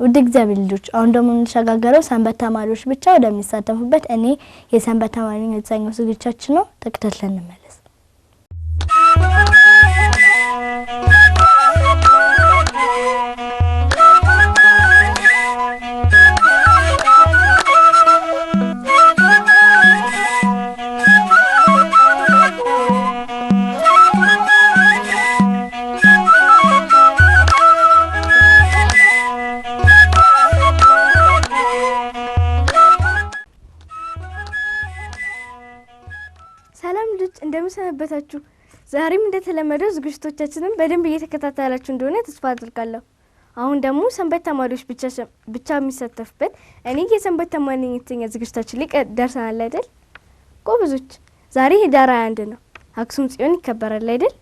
ውድ እግዚአብሔር ልጆች አሁን ደግሞ እንሸጋገረው ሰንበት ተማሪዎች ብቻ ወደሚሳተፉበት እኔ የሰንበት ተማሪ ነኝ የተሰኘው ዝግጅታችን ነው። ተከታትለን እንመለስ። እንደምሰነበታችሁ ዛሬም እንደተለመደው ዝግጅቶቻችንን በደንብ እየተከታተላችሁ እንደሆነ ተስፋ አድርጋለሁ። አሁን ደግሞ ሰንበት ተማሪዎች ብቻ የሚሳተፉበት እኔ የሰንበት ተማሪ ነኝ የተሰኘው ዝግጅታችን ላይ ደርሰናል አይደል? ጎበዞች ዛሬ ህዳር 21 ነው። አክሱም ጽዮን ይከበራል አይደል?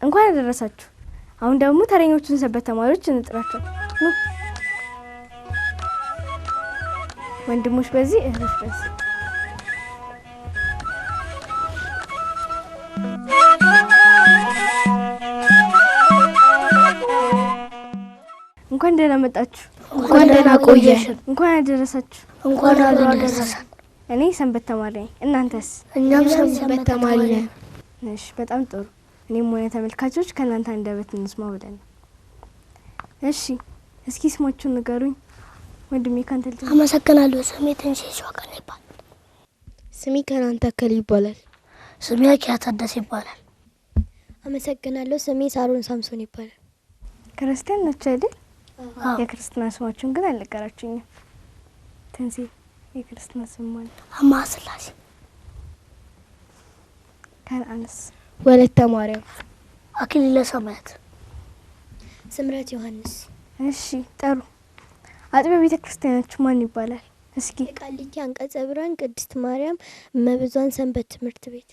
እንኳን አደረሳችሁ። አሁን ደግሞ ተረኞቹን ሰንበት ተማሪዎች እንጥራቸው። ወንድሞች በዚህ እህቶች በዚህ እንኳን ደህና መጣችሁ። እንኳን ደህና ቆያችሁ። እንኳን አደረሳችሁ። እንኳን አደረሳችሁ። እኔ ሰንበት ተማሪ ነኝ። እናንተስ? እኛም ሰንበት ተማሪ ነን። እሺ በጣም ጥሩ። እኔም ሆነ ተመልካቾች ከእናንተ አንደበት እንስማ ብለን። እሺ እስኪ ስማችሁን ንገሩኝ። ወንድሜ ካንተ ልጅ። አመሰግናለሁ። ስሜ ተንሴ ሸዋቀን ይባላል። ስሜ ከናን ተከል ይባላል። ስሜ አኪያ ታደሰ ይባላል። አመሰግናለሁ። ስሜ ሳሮን ሳምሶን ይባላል። ክርስቲያን ናችሁ አይደል? የክርስትና ስማችሁን ግን አልነገራችሁኝም። ተንሴ የክርስትና ስም ማለት አማስላሴ። ከናንስ? ወለተ ማርያም። አክሊለ ሰማያት። ስምረት ዮሐንስ። እሺ ጥሩ። አጥቢያ ቤተ ክርስቲያናችሁ ማን ይባላል? እስኪ ቃሊቲ አንቀጸ ብርሃን ቅድስት ማርያም እመብዙኃን ሰንበት ትምህርት ቤት።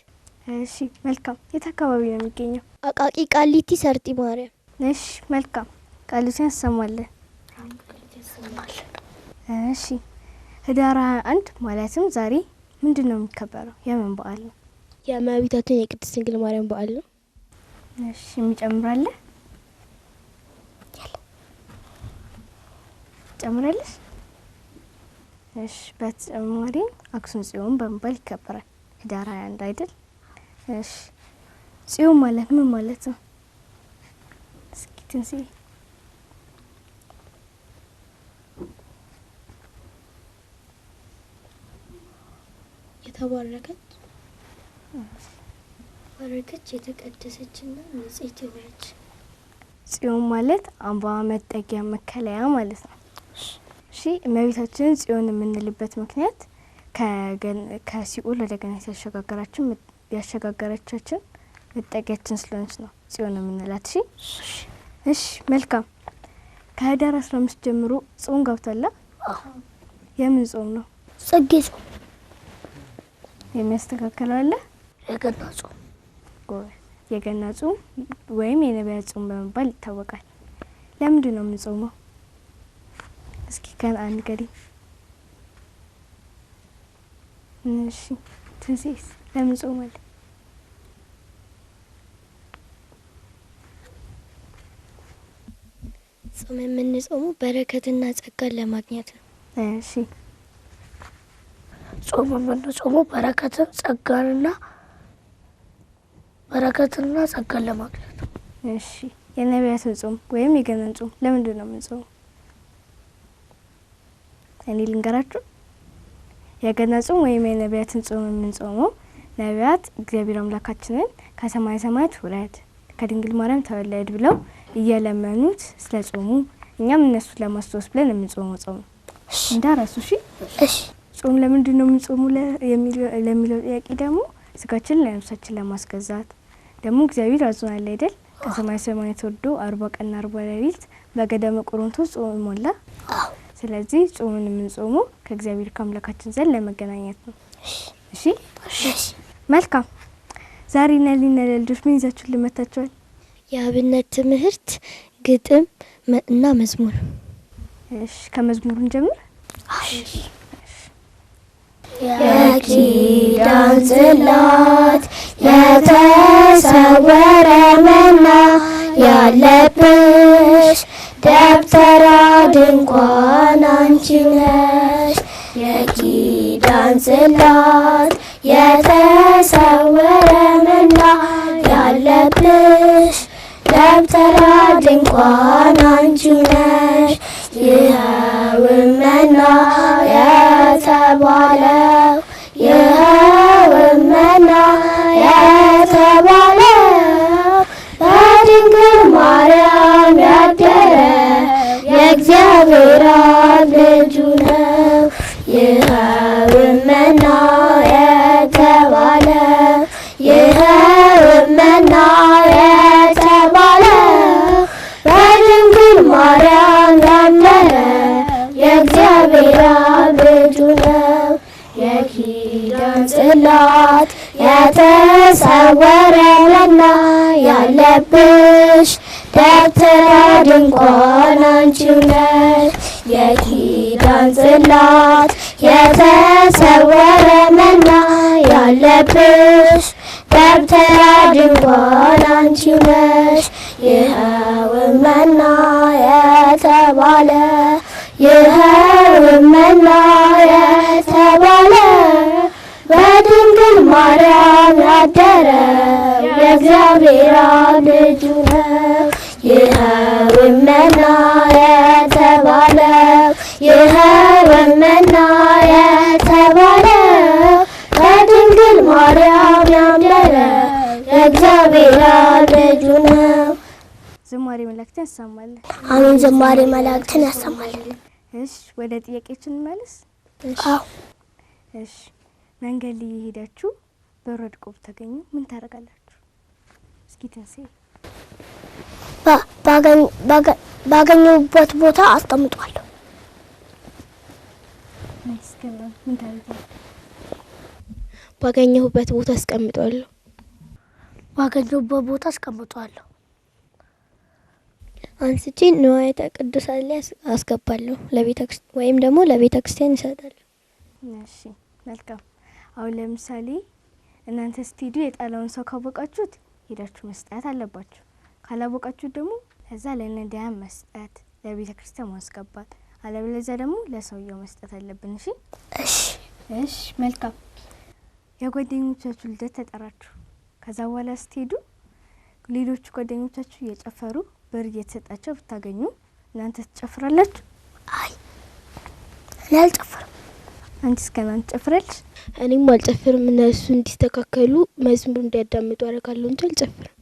እሺ መልካም። የት አካባቢ ነው የሚገኘው? አቃቂ ቃሊቲ ሰርጢ ማርያም። እሺ መልካም። ቃሉን ያሰማልን። እሺ ህዳር 21 ማለትም ዛሬ ምንድነው የሚከበረው? የምን በዓል ነው? የእመቤታችን የቅድስት ድንግል ማርያም በዓል ነው። እሺ የሚጨምራለ? ጨምራለሽ? እሺ በተጨማሪ አክሱም ጽዮን በመባል ይከበራል ህዳር 21 አይደል? እሺ ጽዮን ማለት ምን ማለት ነው? እስኪ ትንሲ የተባረከች የተቀደሰችና ንጽሕት የሆነች ጽዮን ማለት አምባ መጠጊያ መከለያ ማለት ነው። እሺ እመቤታችንን ጽዮን የምንልበት ምክንያት ከሲኦል ወደ ገነት ያሸጋገረቻችን መጠጊያችን ስለሆነች ነው ጽዮን የምንላት። እሺ መልካም። ከህዳር 15 ጀምሮ ጾም ገብቷል። የምን ጾም ነው? ጽጌ ጾም። የሚያስተካክለው አለ? የገና ጾም። የገና ጾም ወይም የነቢያት ጾም በመባል ይታወቃል። ለምንድን ነው የምንጾመው? እስኪ ከናን ገሪ። እሺ ትንሲስ ለምን ጾማል? ጾም የምንጾመው በረከትና ጸጋን ለማግኘት ነው። እሺ ጾም የምንጾመው በረከትና ጸጋን ለማግኘት ነው። እሺ የነቢያትን ጾም ወይም የገናን ጾም ለምንድን ነው የምንጾመው? እኔ ልንገራችሁ። የገና ጾም ወይም የነቢያትን ጾም የምንጾመው ነቢያት እግዚአብሔር አምላካችንን ከሰማይ ሰማያት ውረድ ከድንግል ማርያም ተወለድ ብለው እየለመኑት ስለ ጾሙ እኛም እነሱን ለማስታወስ ብለን የምንጾመው ጾም ነው። እንዳረሱ። እሺ ጾም ለምንድን ነው የምንጾመው ለሚለው ጥያቄ ደግሞ ስጋችንን ለነፍሳችን ለማስገዛት ደግሞ እግዚአብሔር አዞናል አይደል? ከሰማይ ሰማያት ወርዶ 40 ቀን 40 ሌሊት በገዳመ ቆሮንቶስ ጾም ሞላ። ስለዚህ ጾምን የምንጾመው ከእግዚአብሔር ከአምላካችን ዘንድ ለመገናኘት ነው። እሺ መልካም። ዛሬ ነሊና ለልጆች ምን ይዛችሁ ልመታችኋል? የአብነት ትምህርት፣ ግጥም እና መዝሙር። እሺ ከመዝሙሩን ጀምር። እሺ የኪዳን ጽላት የተሰወረ መና ያለብሽ ደብተራ ድንኳን አንቺ ነሽ የኪዳን ጽላት የተሰወረ መና ያለብሽ ደብተራ ድንኳን አንቺ ነሽ ይኸውም መና የተባለው ይኸውም መና የተባለው በድንግል ማርያም ያደረ የእግዚአብሔር አብ ልጁ ነው። ይኸውም መና የተባለው ይኸውም መና የተባለው በድንግል ማርያም ያደረ የእግዚአብሔር አብ ልጁ ነው። የኪዳን ጽላት የተሰወረ መና ያለብሽ ደብተራ ድንኳን አንቺ ነሽ የኪዳን ጽላት የተሰወረ መና ያለብሽ ደብተራ ድንኳን አንቺ ነሽ ይኸውም መና የተባለ ይኸውም መና የተባለ በድንግል ማርያም ያደረ የእግዚአብሔር አብ ልጁ ነው። ይኸውም መና የተባለው ይኸውም መና የተባለው በድንግል ማርያም ያደረ የእግዚአብሔር አብ ልጁ ነው። ዝማሬ መላእክትን ያሰማልን። አሜን። ዝማሬ መላእክትን ያሰማልን። እሺ ወደ ጥያቄችን እንመለስ። አዎ። እሺ መንገድ ላይ የሄዳችሁ በወድቆ ብታገኙ ምን ታደርጋላችሁ? እስኪ ትንሣኤ ባገኘሁበት ቦታ አስቀምጧለሁ። ምን ታደርጋለህ? ባገኘሁበት ቦታ አስቀምጧለሁ። ባገኘሁበት ቦታ አስቀምጧለሁ። አንስቼ ንዋያተ ቅዱሳን ላይ አስገባለሁ ወይም ደግሞ ለቤተ ክርስቲያን ይሰጣል። እሺ መልካም። አሁን ለምሳሌ እናንተ ስትሄዱ የጣለውን ሰው ካወቃችሁት ሄዳችሁ መስጠት አለባችሁ። ካላወቃችሁት ደግሞ እዛ ለነዳያን መስጠት፣ ለቤተ ክርስቲያን ማስገባት፣ አለበለዚያ ደግሞ ለሰውየው መስጠት አለብን። እሺ እሺ መልካም። የጓደኞቻችሁ ልደት ተጠራችሁ። ከዛ በኋላ ስትሄዱ ሌሎቹ ጓደኞቻችሁ እየጨፈሩ ብር እየተሰጣቸው ብታገኙ እናንተ ትጨፍራላችሁ? አይ እኔ አልጨፍርም። አንቺስ ከናን ትጨፍራለሽ? እኔም አልጨፍርም። እነሱ እንዲስተካከሉ መዝሙር እንዲያዳምጡ አደርጋለሁ እንጂ አልጨፍርም።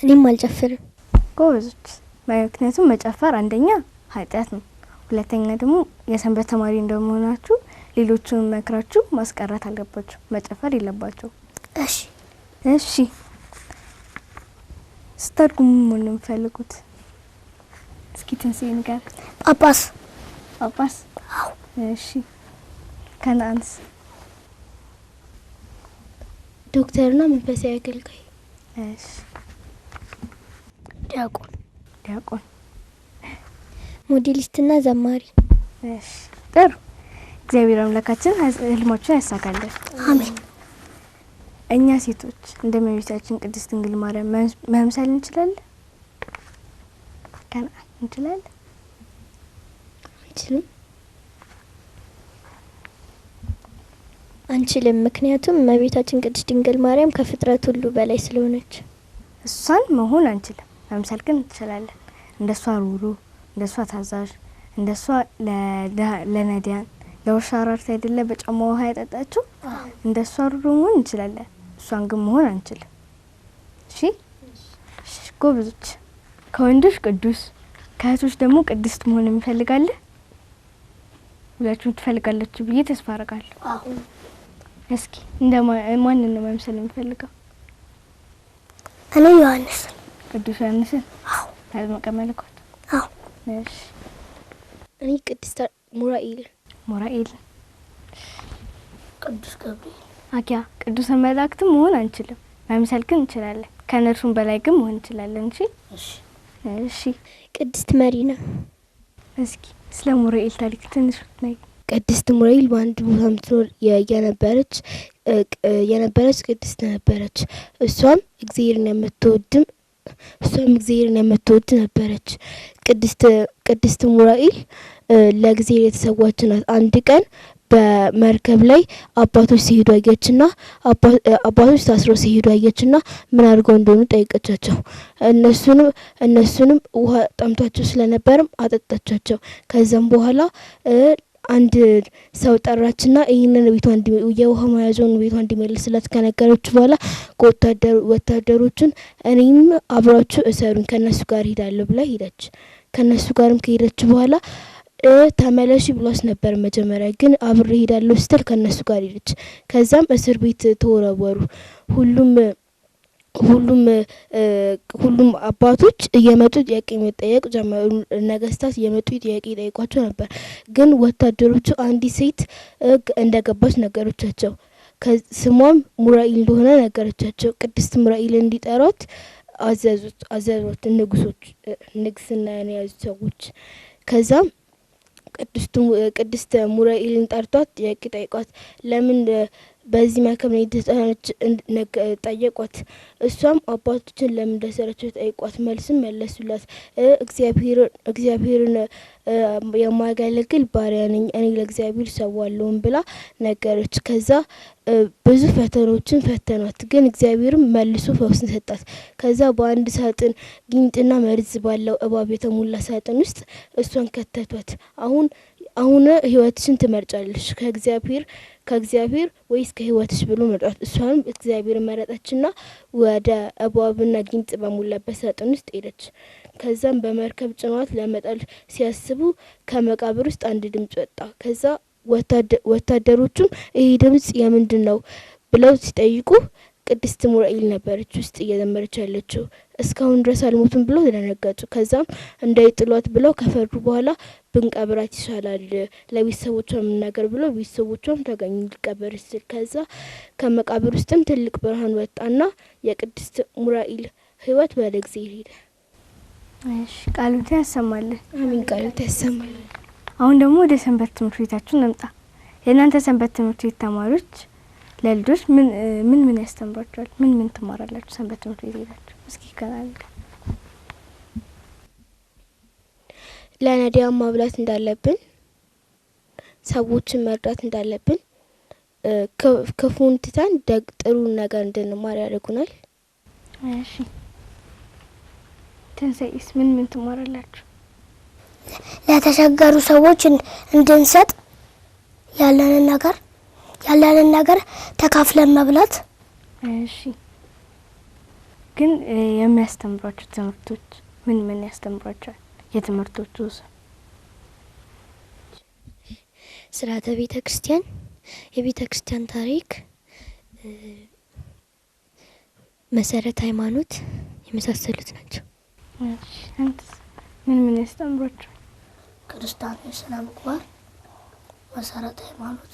እኔም አልጨፍርም። ጎበዞች። ምክንያቱም መጨፈር አንደኛ ኃጢአት ነው፣ ሁለተኛ ደግሞ የሰንበት ተማሪ እንደመሆናችሁ ሌሎቹን መክራችሁ ማስቀረት አለባችሁ። መጨፈር የለባችሁ። እሺ እሺ። ስታድጉ ምን ነው የምትፈልጉት? እስኪ ትንሣኤ ንገር። ጳጳስ። ጳጳስ? አዎ። እሺ። ከነአንስ? ዶክተርና መንፈሳዊ አገልጋይ። እሺ። ዲያቆን። ዲያቆን። ሞዴሊስትና ዘማሪ። እሺ ጥሩ። እግዚአብሔር አምላካችን ህልማችን ያሳካልን። አሜን። እኛ ሴቶች እንደ እመቤታችን ቅድስት ድንግል ማርያም መምሰል እንችላለን? ከነአን እንችላለን? አንችልም። ምክንያቱም እመቤታችን ቅድስት ድንግል ማርያም ከፍጥረት ሁሉ በላይ ስለሆነች እሷን መሆን አንችልም። መምሰል ግን እንችላለን። እንደሷ ሩሩ፣ እንደሷ ታዛዥ፣ እንደሷ ለነዳያን ለውሻ አራርታ አይደለ በጫማ ውሃ ያጠጣችው፣ እንደሷ ሩሩ መሆን እንችላለን። እሷን ግን መሆን አንችልም። እሺ ጎበዞች። ከወንዶች ቅዱስ ከእህቶች ደግሞ ቅድስት መሆን እንፈልጋለን። ሁላችሁም ትፈልጋላችሁ ብዬ ተስፋ አደርጋለሁ። አሁን እስኪ እንደ ማንን ነው መምሰል እንፈልገው? እኔ ዮሐንስ። ቅዱስ ዮሐንስን? አዎ። መጥምቀ መለኮት? አዎ። እሺ። እኔ ቅድስት ሙራኤል። ሙራኤል? ቅዱስ ገብርኤል። አኪያ ቅዱሳን መላእክትም መሆን አንችልም፣ መምሰል ግን እንችላለን። ከነርሱም በላይ ግን መሆን እንችላለን። እሺ እሺ። ቅድስት መሪና። እስኪ ስለ ሙራኤል ታሪክ ትንሽ ነይ። ቅድስት ሙራኤል በአንድ ቦታ ምትኖር የነበረች ቅድስት ነበረች። እሷም እግዚአብሔርን የምትወድም እሷም እግዚአብሔርን የምትወድ ነበረች። ቅድስት ሙራኤል ለእግዚአብሔር የተሰዋች ናት። አንድ ቀን በመርከብ ላይ አባቶች ሲሄዱ አየችና አባቶች ታስረው ሲሄዱ አየችና ምን አድርገው እንደሆኑ ጠይቀቻቸው። እነሱንም ውሃ ጠምቷቸው ስለነበርም አጠጣቻቸው። ከዛም በኋላ አንድ ሰው ጠራችና ይህንን የውሃ መያዣውን ቤቷ እንዲመልስላት ከነገረች በኋላ ወታደሮቹን እኔም አብራችሁ እሰሩኝ ከነሱ ጋር ሄዳለሁ ብላ ሄደች። ከነሱ ጋርም ከሄደች በኋላ ተመለሺ ብሏስ ነበር መጀመሪያ፣ ግን አብሬ ሄዳለሁ ስትል ከነሱ ጋር ሄደች። ከዛም እስር ቤት ተወረወሩ። ሁሉም አባቶች እየመጡ ጥያቄ መጠየቅ ጀመሩ። ነገስታት እየመጡ ጥያቄ ጠይቋቸው ነበር። ግን ወታደሮቹ አንዲት ሴት እንደገባች ነገሮቻቸው። ስሟም ሙራኤል እንደሆነ ነገረቻቸው። ቅድስት ሙራኤል እንዲጠሯት አዘዟት ንግስና የያዙ ሰዎች። ከዛም ቅድስት ሙራኤልን ጠርቷት ጥያቄ ጠይቋት። ለምን በዚህ መርከብ ላይ ተጫነች ጠየቋት። እሷም አባቶችን ለምን እንደሰረቸው ጠይቋት። መልስም መለሱላት። እግዚአብሔርን የማያገለግል ባሪያ ነኝ፣ እኔ ለእግዚአብሔር ሰዋለሁም ብላ ነገረች። ከዛ ብዙ ፈተኖችን ፈተኗት፣ ግን እግዚአብሔርም መልሶ ፈውስን ሰጣት። ከዛ በአንድ ሳጥን ጊንጥና መርዝ ባለው እባብ የተሞላ ሳጥን ውስጥ እሷን ከተቷት። አሁን ህይወትሽን ትመርጫለሽ ከእግዚአብሔር ወይስ ከህይወትሽ ብሎ መርጧት። እሷንም እግዚአብሔር መረጠችና ወደ እባብና ጊንጥ በሞላበት ሳጥን ውስጥ ሄደች። ከዛም በመርከብ ጭኗት ለመጣል ሲያስቡ ከመቃብር ውስጥ አንድ ድምጽ ወጣ። ከዛ ወታደሮቹም ይሄ ድምጽ የምንድን ነው ብለው ሲጠይቁ ቅድስት ሙራኤል ነበረች ውስጥ እየዘመረች ያለችው። እስካሁን ድረስ አልሞቱም ብለው ተደነገጡ። ከዛም እንዳይጥሏት ብለው ከፈሩ በኋላ ብንቀብራት ይሻላል ለቤተሰቦቿ የምናገር ብለው ቤተሰቦቿም ተገኙ ሊቀበር ስል። ከዛ ከመቃብር ውስጥም ትልቅ ብርሃን ወጣና የቅድስት ሙራኤል ህይወት ወደ እግዚአብሔር ሄደ። እሺ ቃሉን ያሰማልን። አሜን። ቃሉን ያሰማልን። አሁን ደግሞ ወደ ሰንበት ትምህርት ቤታችን እንምጣ። የእናንተ ሰንበት ትምህርት ቤት ተማሪዎች ለልጆች ምን ያስተምሯቸዋል? ምን ትማራላችሁ ሰንበት ትምህርት ቤት ሄዳችሁ? እስኪ ከናል ለነዳያን ማብላት እንዳለብን፣ ሰዎችን መርዳት እንዳለብን፣ ክፉን ትተን ጥሩ ነገር እንድንማር ያደርጉናል። እሺ ትንሳኤስ ምን ትማራላችሁ? ለተቸገሩ ሰዎች እንድንሰጥ ያለንን ነገር ተካፍለን መብላት። እሺ ግን የሚያስተምሯችሁ ትምህርቶች ምን ያስተምሯቸዋል? የትምህርቶቹ ስርዓተ ቤተ ክርስቲያን፣ የቤተ ክርስቲያን ታሪክ፣ መሰረተ ሃይማኖት የመሳሰሉት ናቸው። እሺ አንተስ ምን ያስተምሯቸዋል? ክርስቲያናዊ ስነ ምግባር፣ መሰረተ ሃይማኖት፣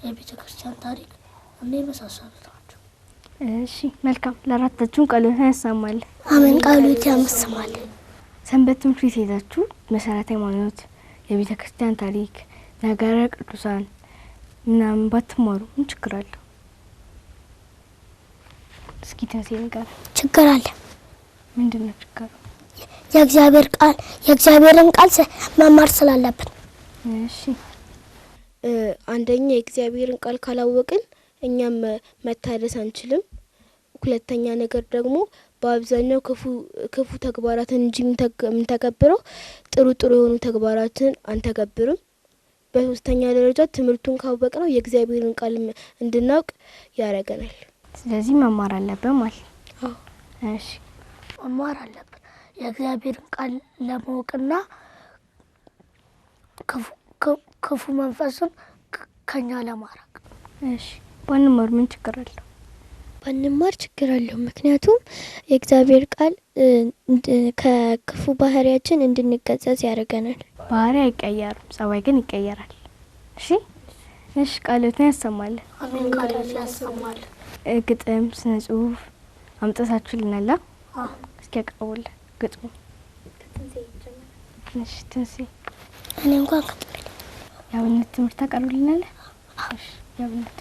የቤተ ክርስቲያን ታሪክ እና የመሳሰሉት ናቸው። እሺ መልካም። ለአራታችሁም ቃሉን ያሰማልን። አሜን። ቃሉን ያሰማልን። ሰንበት ትምህርት ቤት ሄዳችሁ መሰረተ ሃይማኖት፣ የቤተ ክርስቲያን ታሪክ፣ ነገረ ቅዱሳን ምናምን ባትማሩ ምን ችግር አለው? እስኪ ተንሴን ጋር ችግር አለ። ምንድነው ችግሩ? የእግዚአብሔርን ቃል መማር ስላለብን። እሺ አንደኛ የእግዚአብሔርን ቃል ካላወቅን እኛም መታደስ አንችልም። ሁለተኛ ነገር ደግሞ በአብዛኛው ክፉ ተግባራትን እንጂ የምንተገብረው ጥሩ የሆኑ ተግባራትን አንተገብርም። በሶስተኛ ደረጃ ትምህርቱን ካወቅነው የእግዚአብሔርን ቃል እንድናውቅ ያደርገናል። ስለዚህ መማር አለብን ማለት ነው። እሺ መማር አለብን የእግዚአብሔርን ቃል ለማወቅና ክፉ መንፈስን ከኛ ለማራቅ። እሺ ባንማር ምን ችግር አለው? ባንማር ችግር አለው። ምክንያቱም የእግዚአብሔር ቃል ከክፉ ባህሪያችን እንድንገጸጽ ያደርገናል። ባህሪ አይቀየርም፣ ጸባይ ግን ይቀየራል። እሺ ቃሉን ያሰማልን። አሜን። ቃሉን ያሰማልን። ግጥም፣ ስነ ጽሁፍ አምጥታችሁልናል? እስኪ አቅርቡልን ግጥሙ። እሺ ትንሳኤ እኔ እንኳን ግጥም የአብነት ትምህርት ታቀርቡልናል? እሺ የአብነት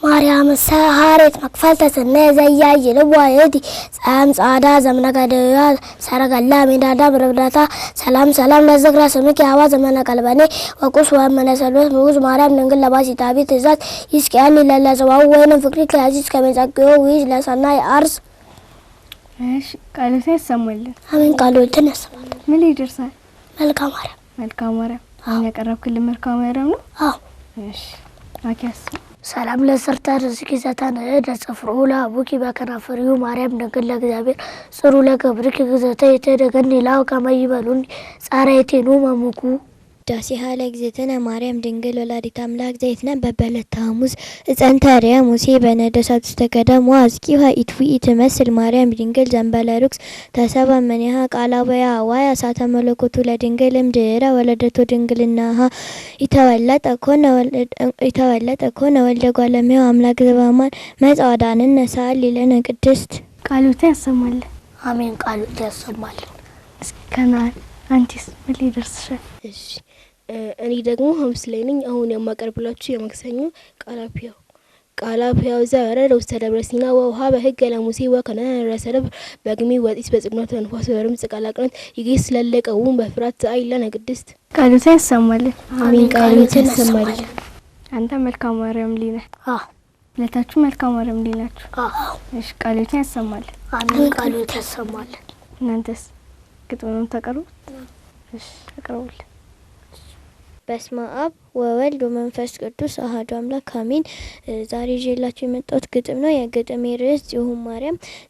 ማርያም ሰሃሬት መክፈልተ ስነ ዘያይ ልዋየቲ ጻም ጻዳ ዘመነገደያ ሰረገላ ሜዳዳ ብረብዳታ ሰላም ሰላም ለዝክራ ስምኪ አዋ ዘመነ ቀልበኔ ወቁስ ወመነሰሎት ንጉስ ማርያም ድንግል ለባሲታቢ ትእዛዝ ይስኪያል ለለዘዋው ወይንም ፍቅሪ ከያዚስ ከመጻቀዮ ዊዝ ለሰናይ አርስ። እሺ ቃሎት ያሰማልን። አሜን። ቃሎትን ያሰማል። ምን ይደርሳል? መልካ ማርያም መልካ ማርያም። አሁን ያቀረብክልን መልካ ማርያም ነው? አዎ። እሺ አኪያስ ሰላም ለሰርታ ርስኪ ዘታን ደጽፍሩ ለአቡኪ በከናፈሪው ማርያም ድንግል ለእግዚአብሔር ጽሩ ለገብርኪ ግዘተ የተደገን ላው ከመይበሉን ጻራይቴኑ መሙኩ ዳሲሃ ለእግዝእትነ ማርያም ድንግል ወላዲተ አምላክ ዘይትነበብ በዕለተ ሐሙስ እጸንተርየ ሙሴ በነደሳት ውስተ ገዳም ወአጽቂሃ ኢትፉኢ ትመስል ማርያም ድንግል ዘንበለ ርኩስ ተሰባ እምኔሃ ቃላበያ ዋያ እሳተ መለኮቱ ለድንግል እምድኅረ ወለደቶ ድንግልናሃ ኢተወለጠ ኮነ ወልደ እጓለ እመሕያው አምላክ ዘበአማን መጽአ ወአዳነነ ሰአሊ ለነ ቅድስት። ቃሎት ያሰማልን። አሜን። ቃሎት ያሰማልን። እስኪ ከናል አንቺስ ምን ይደርስሻል? እሺ እኔ ደግሞ ሐሙስ ላይ ነኝ። አሁን የማቀርብላችሁ የማክሰኞ ቃላፒያው ዘወረደ ውስተ ደብረ ሲና ወውሃ በሕገ ለሙሴ ወከነነ ረሰረብ በግሚ ወጢስ በጽግኖት ንፋስ ወርምጽ ቃላቅነት ይጌስ ስለለቀውም በፍራት ዘአይ ለነ ቅድስት። ቃሎት ያሰማልን። አሜን። ቃሎት ያሰማልን። አንተ መልካም ማርያም ሊነ አዎ። ሁለታችሁ መልካም ማርያም ሊናችሁ። አዎ። እሺ ቃሎት ያሰማልን። አሜን። ቃሎት ያሰማልን። እናንተስ ግጥሙን ተቀርቡ? እሺ ተቀርቡልን። በስመ አብ ወወልድ ወመንፈስ ቅዱስ አሐዱ አምላክ አሜን። ዛሬ ይዤላችሁ የመጣሁት ግጥም ነው። የግጥሜ ርዕስ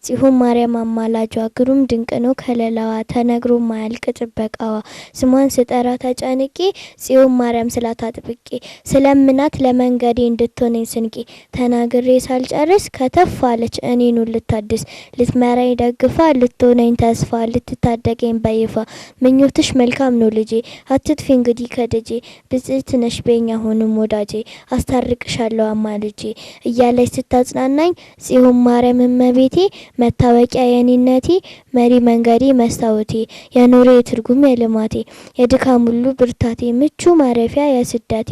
ጽዮን ማርያም አማላጇ ግሩም ድንቅ ነው ከለላዋ ተነግሮ ማያልቅ ጥበቃዋ ስሟን ስጠራ ተጨንቄ ጽዮን ማርያም ስላት አጥብቄ ስለምናት ለመንገዴ እንድትሆነኝ ስንቄ ተናግሬ ሳልጨርስ ከተፍ አለች እኔኑ ልታድስ ልትመራኝ ደግፋ ልትሆነኝ ተስፋ ልትታደገኝ በይፋ ምኞትሽ መልካም ነው ልጄ አትጥፊ እንግዲህ ከደጄ ብጽዕት ነሽ በኛ ሆንም ወዳጄ አስታርቅሻለሁ አማልጄ እያለች ስታጽናናኝ ጽዮን ማርያም እመቤቴ መታወቂያ የኔነቴ መሪ መንገዴ መስታወቴ የኑሬ ትርጉም የልማቴ የድካም ሁሉ ብርታቴ ምቹ ማረፊያ የስዳቴ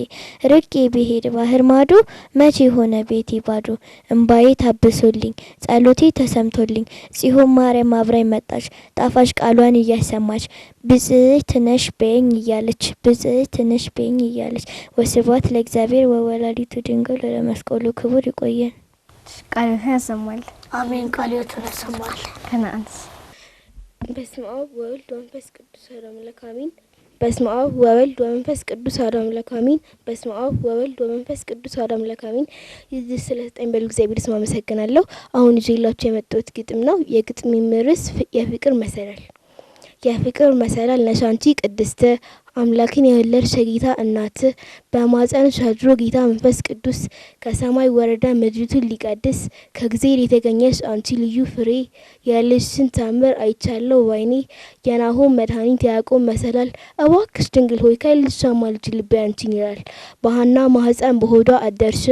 ርቄ ብሄድ ባህር ማዶ መቼ ሆነ ቤቴ ባዶ እምባዬ ታብሶልኝ ጸሎቴ ተሰምቶልኝ ጽዮን ማርያም አብራኝ መጣች ጣፋጭ ቃሏን እያሰማች ብጽዕት ነሽ በኝ እያለች ብጽዕት ነሽ በኝ እያለች ወስብሐት ለእግዚአብሔር ወወላዲቱ ድንግል ለመስቀሉ ክቡር። ይቆየን። ቃሎት ያሰማልን። አሜን። ቃሎት ያሰማልን። ከናንስ በስመ አብ ወወልድ ወመንፈስ ቅዱስ አሐዱ አምላክ አሜን። በስመ አብ ወወልድ ወመንፈስ ቅዱስ አሐዱ አምላክ አሜን። በስመ አብ ወወልድ ወመንፈስ ቅዱስ አሐዱ አምላክ አሜን። ይህ ስለሰጠኝ በሉ እግዚአብሔር ስም አመሰግናለሁ። አሁን ይዤላችሁ የመጣሁት ግጥም ነው። የግጥሜ ርዕስ የፍቅር መሰላል። የፍቅር መሰላል ነሽ አንቺ ቅድስት አምላክን የወለድሽ ጌታ እናት በማኅፀንሽ አድሮ ጌታ መንፈስ ቅዱስ ከሰማይ ወረደ ምድሪቱን ሊቀድስ ከእግዚአብሔር የተገኘሽ አንቺ ልዩ ፍሬ የልጅሽን ታምር አይቻለሁ ባይኔ የናሆም መድኃኒት ያዕቆብ መሰላል እባክሽ ድንግል ሆይ ከልጅሽ አማልጂ ልቤ አንቺን ይላል። በሐና ማኅፀን በሆዷ አደርሽ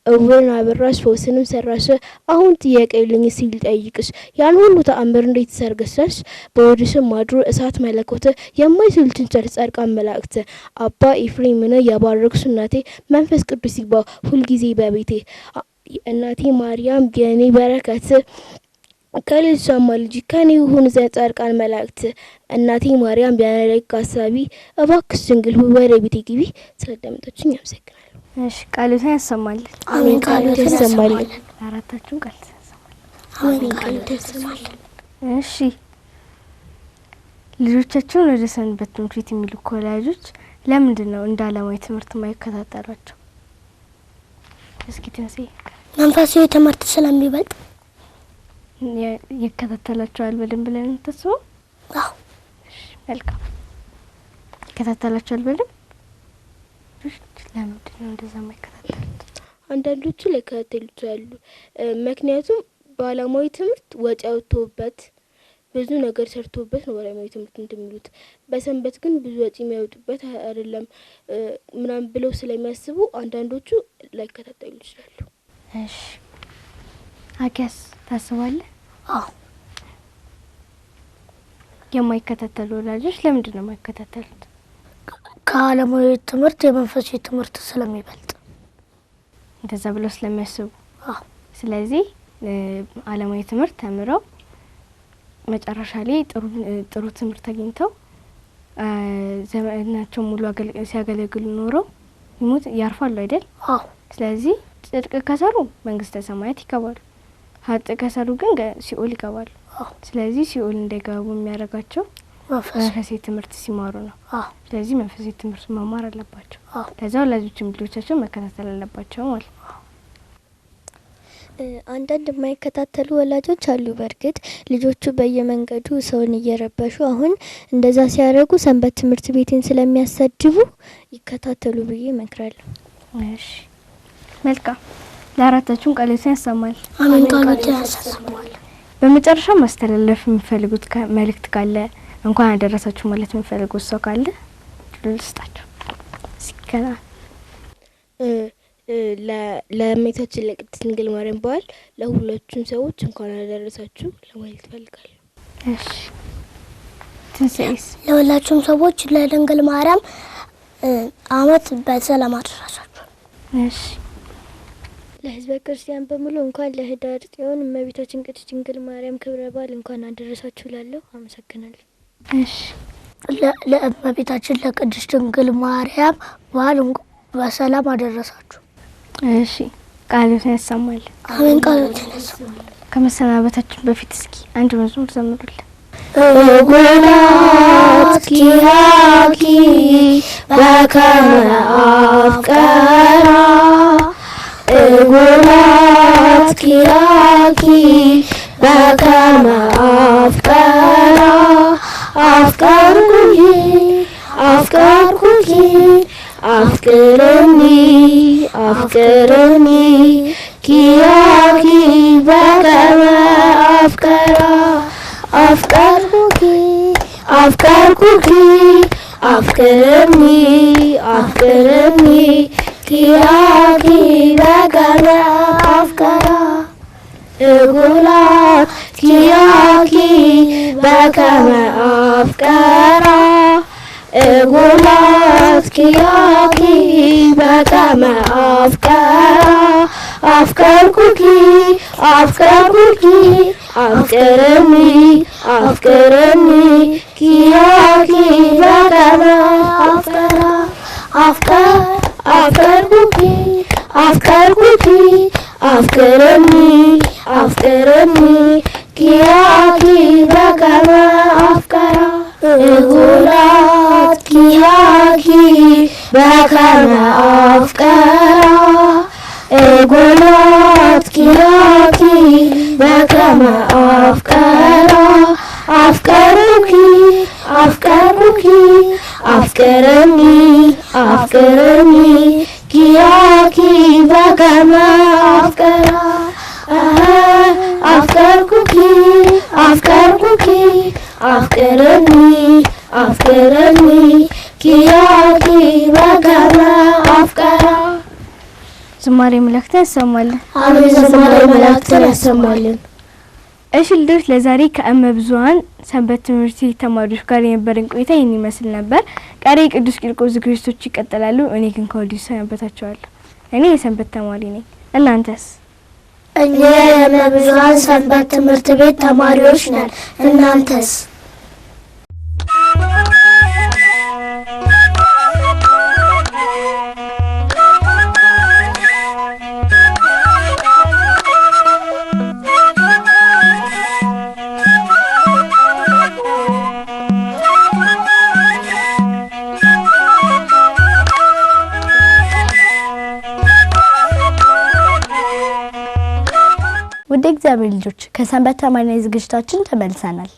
እውርን አበራሽ ፈውስንም ሰራሽ አሁን ጥያቄልኝ ሲል ጠይቅሽ ያን ሁሉ ተአምር እንዴት ሰርገሻሽ በሆድሽም አድሮ እሳት መለኮት የማይችሉትን ጻድቃን መላእክት አባ ኤፍሬምን የባረክሽ እናቴ መንፈስ ቅዱስ ይግባ ሁልጊዜ በቤቴ እናቴ ማርያም የኔ በረከት ከልጅሽ አማልጂ ከኔ ይሁን ዘንድ ጻድቃን መላእክት እናቴ ማርያም ያነረግ አሳቢ እባክሽ ድንግል ሆይ ወደ ቤቴ ግቢ። ስለደመጣችሁኝ አመሰግናለሁ። እሺ ቃሎት ያሰማልን። አሜን። ቃሎት ያሰማልን። አራታችሁን ቃሎት ያሰማልን። አሜን። ቃሎት ያሰማልን። እሺ ልጆቻቸውን ወደ ሰንበት ትምህርት ቤት የሚልኩ ወላጆች ለምንድን ነው እንደ ዓለማዊ ትምህርት የማይከታተሏቸው? እስኪ ትንሴ መንፈሳዊ ትምህርት ስለሚበልጥ ይከታተላቸዋል በደንብ ብለን ተስበው? አዎ። እሺ መልካም ይከታተላቸዋል በደንብ። ለምንድን ነው እንደዛ የማይከታተሉት? አንዳንዶቹ ሊከታተሉ ይችላሉ። ምክንያቱም በዓለማዊ ትምህርት ወጪ አውጥተውበት ብዙ ነገር ሰርቶበት ነው ዓለማዊ ትምህርት እንደሚሉት። በሰንበት ግን ብዙ ወጪ የሚያወጡበት አይደለም ምናምን ብለው ስለሚያስቡ አንዳንዶቹ ላይከታተሉ ይችላሉ። እሺ አኪያስ ታስባለህ? አዎ። የማይከታተሉ ወላጆች ለምንድን ነው የማይከታተሉት? ከዓለማዊ ትምህርት የመንፈሳዊ ትምህርት ስለሚበልጥ። እንደዛ ብለው ስለሚያስቡ ስለዚህ ዓለማዊ ትምህርት ተምረው መጨረሻ ላይ ጥሩ ትምህርት አግኝተው ዘመናቸው ሙሉ ሲያገለግሉ ኖረው ይሞት ያርፋሉ አይደል? ስለዚህ ጽድቅ ከሰሩ መንግስተ ሰማያት ይገባሉ። ኃጢአት ከሰሩ ግን ሲኦል ይገባሉ። ስለዚህ ሲኦል እንዳይገቡ የሚያደርጋቸው መንፈሳዊ ትምህርት ሲማሩ ነው። ስለዚህ መንፈሳዊ ትምህርት መማር አለባቸው። ለዛ ወላጆችም ልጆቻቸው መከታተል አለባቸው ማለት ነው። አንዳንድ የማይከታተሉ ወላጆች አሉ። በእርግጥ ልጆቹ በየመንገዱ ሰውን እየረበሹ አሁን እንደዛ ሲያደርጉ ሰንበት ትምህርት ቤትን ስለሚያሰድቡ ይከታተሉ ብዬ እመክራለሁ። እሺ መልካም። ለአራታችሁም ቃሎትን ያሰማል። አሜን። ቃሎትን ያሰማል። በመጨረሻ ማስተላለፍ የሚፈልጉት መልእክት ካለ እንኳን አደረሳችሁ ማለት የሚፈልጉት ሰው ካለ ልስጣችሁ። ሲከና ለእመቤታችን ለቅድስት ድንግል ማርያም በዓል ለሁላችሁም ሰዎች እንኳን አደረሳችሁ ለማለት እፈልጋለሁ። እሺ ትንሣኤስ ለሁላችሁም ሰዎች ለድንግል ማርያም አመት በሰላም አደረሳችሁ። እሺ ለሕዝበ ክርስቲያን በሙሉ እንኳን ለኅዳር ጽዮን እመቤታችን ቅድስት ድንግል ማርያም ክብረ በዓል እንኳን አደረሳችሁ እላለሁ። አመሰግናለሁ። እሺ ለእመቤታችን ለቅድስት ድንግል ማርያም በዓል በሰላም አደረሳችሁ። እሺ ቃሎትን ያሰማል። አሜን። ቃሎትን ያሰማል። ከመሰናበታችን በፊት እስኪ አንድ መዝሙር ዘምሩልን። ጉላት ኪያኪ በከመ አፍቀራ ጉላት ኪያኪ በከመ አፍቀራ አፍቀርኩኪ አፍቀርኩኪ አፍቅርኒ አፍቅርኒ ኪያኪ በከመ አፍቀራ አፍቀርኩኪ አፍቀርኩኪ አፍቅርኒ አፍቅርኒ ኪያኪ በከመ አፍቀራ ጉላት ኪያኪ በከመ አፍቀራ ጉላት ኪያኪ በከመ አፍቀራ አፍቀርኩኪ አፍቀርኩኪ አፍቅርኒ አፍቅርኒ ኪያኪ በከመ አፍቀራ አፍቀርኩኪ አፍቀርኩኪ አፍቅርኒ አፍቅርኒ ኪያኪ በከመ አፍቀራ ጉላት ኪያኪ በከመ አፍቀራ ጉላት ኪያኪ በከመ አፍቀራ አፍቀርኩኪ አፍቀርኩኪ አፍቅርኒ አፍቅርኒ ኪያኪ በከመ አፍቀራ አፍቀርኩኪ አፍቀርኩኪ አፍቅርኒ አፍቅርኒ ኪያኪ በከመ አፍቀራ ዝማሬ መላእክትን ያሰማልን። አሜን። ዝማሬ መላእክትን ያሰማልን። እሺ ልጆች ለዛሬ ከእመብዙኃን ሰንበት ትምህርት ቤት ተማሪዎች ጋር የነበረን ቆይታ ይህን ይመስል ነበር። ቀሪ ቅዱስ ቂርቆስ ዝግጅቶች ይቀጥላሉ። እኔ ግን ከወዲሁ ሰናበታችኋለሁ። እኔ የሰንበት ተማሪ ነኝ። እናንተስ? እኛ የእመብዙኃን ሰንበት ትምህርት ቤት ተማሪዎች ነን። እናንተስ? ውድ እግዚአብሔር ልጆች ከሰንበት ተማሪ ዝግጅታችን ተመልሰናል።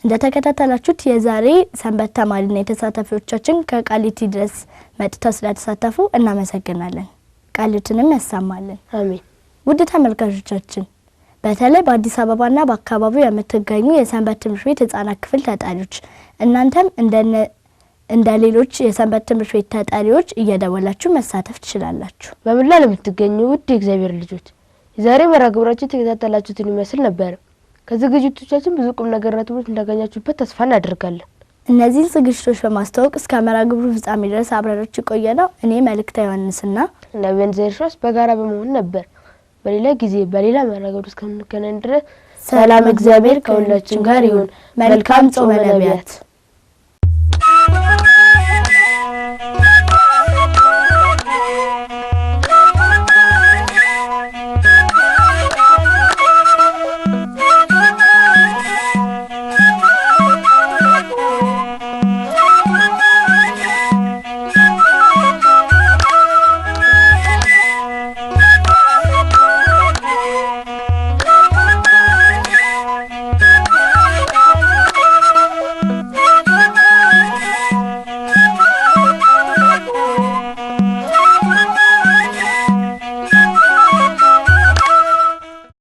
እንደተከታተላችሁት የዛሬ ሰንበት ተማሪና የተሳታፊዎቻችን ከቃሊቲ ድረስ መጥተው ስለተሳተፉ እናመሰግናለን። ቃሊቱንም ያሰማልን። አሜን። ውድ ተመልካቾቻችን በተለይ በአዲስ አበባና በአካባቢው የምትገኙ የሰንበት ትምህርት ቤት ህጻናት ክፍል ተጣሪዎች እናንተም እንደ ሌሎች የሰንበት ትምህርት ቤት ተጣሪዎች እየደወላችሁ መሳተፍ ትችላላችሁ። በመላ ለምትገኙ ውድ የእግዚአብሔር ልጆች የዛሬ መርሃ ግብራችን ተከታተላችሁትን ይመስል ነበር። ከዝግጅቶቻችን ብዙ ቁም ነገርና ትምህርት እንዳገኛችሁበት ተስፋ እናደርጋለን። እነዚህን ዝግጅቶች በማስተዋወቅ እስከ መርሃ ግብሩ ፍጻሜ ድረስ አብረናችሁ ቆየነው። እኔ መልእክተ ዮሐንስና ነብን ዘርሻስ በጋራ በመሆን ነበር። በሌላ ጊዜ በሌላ መርሃ ግብር እስከምንገናኝ ድረስ ሰላም እግዚአብሔር ከሁላችን ጋር ይሁን። መልካም ጾመ ነቢያት።